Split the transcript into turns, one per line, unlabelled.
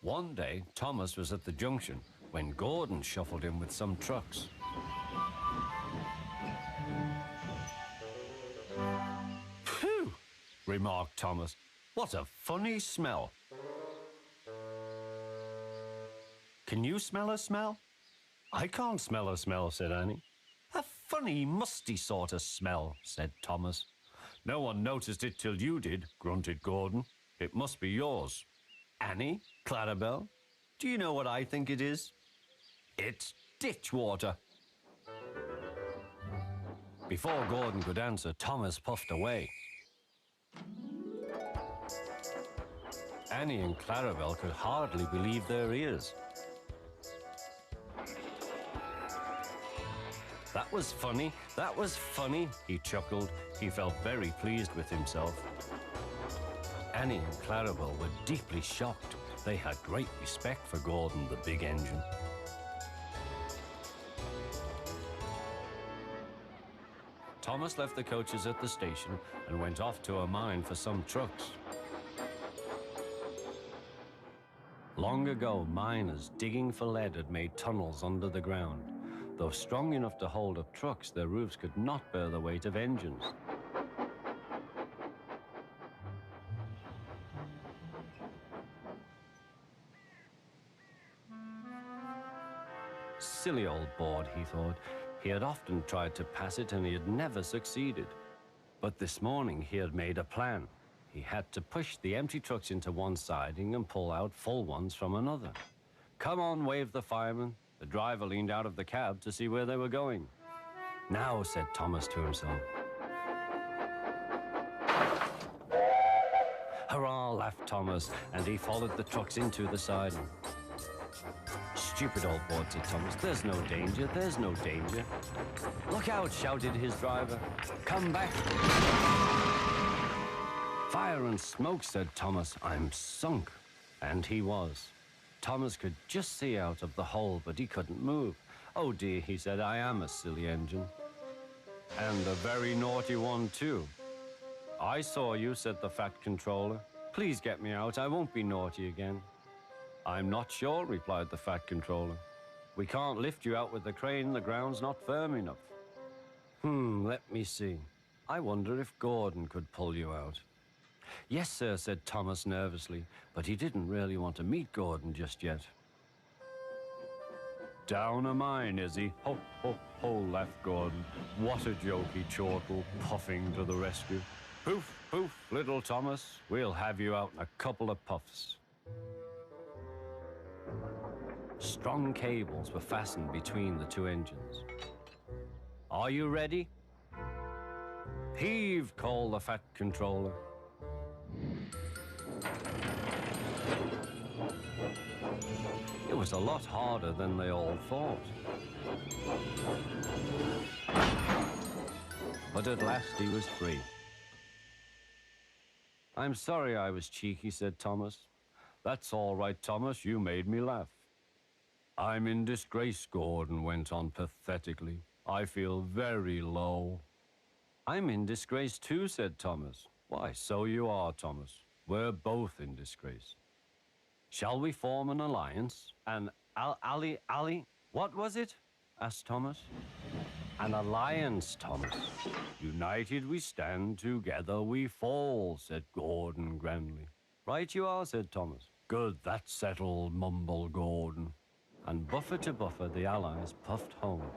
One day, Thomas was at the junction when Gordon shuffled in with some trucks. "Phew," remarked Thomas. "What a funny smell." "Can you smell a smell?" "I can't smell a smell," said Annie. "A funny, musty sort of smell," said Thomas. "No one noticed it till you did," grunted Gordon. "It must be yours." "Annie, Clarabelle, do you know what I think it is? It's ditch water." Before Gordon could answer, Thomas puffed away. Annie and Clarabelle could hardly believe their ears. "That was funny, that was funny," he chuckled. He felt very pleased with himself. Annie and Clarabelle were deeply shocked. They had great respect for Gordon, the big engine. Thomas left the coaches at the station and went off to a mine for some trucks. Long ago, miners digging for lead had made tunnels under the ground. Though strong enough to hold up trucks, their roofs could not bear the weight of engines. Silly old board, he thought. He had often tried to pass it and he had never succeeded. But this morning he had made a plan. He had to push the empty trucks into one siding and pull out full ones from another. "Come on," waved the fireman. The driver leaned out of the cab to see where they were going. "Now," said Thomas to himself. "Hurrah," laughed Thomas, and he followed the trucks into the siding. "Stupid old board," said Thomas. "There's no danger, there's no danger." "Look out," shouted his driver. "Come back." "Fire and smoke," said Thomas. "I'm sunk." And he was. Thomas could just see out of the hole, but he couldn't move. "Oh dear," he said, "I am a silly engine. And a very naughty one, too." "I saw you," said the fat controller. "Please get me out. I won't be naughty again." "I'm not sure," replied the fat controller. "We can't lift you out with the crane. The ground's not firm enough." Let me see. I wonder if Gordon could pull you out." "Yes, sir," said Thomas nervously, but he didn't really want to meet Gordon just yet. "Down a mine, is he? Ho, ho, ho," laughed Gordon. "What a jokey chortle, puffing to the rescue. Poof, poof, little Thomas. We'll have you out in a couple of puffs." Strong cables were fastened between the two engines. "Are you ready?" "Heave," called the fat controller. It was a lot harder than they all thought. But at last he was free. "I'm sorry I was cheeky," said Thomas. "That's all right, Thomas. You made me laugh." "I'm in disgrace," Gordon went on pathetically. "I feel very low." "I'm in disgrace too," said Thomas. "Why, so you are, Thomas. We're both in disgrace. Shall we form an alliance? An ally? What was it?" asked Thomas. "An alliance, Thomas. United we stand, together we fall," said Gordon grandly. "Right you are," said Thomas. "Good, that's settled," mumbled Gordon. And buffer to buffer, the allies puffed home.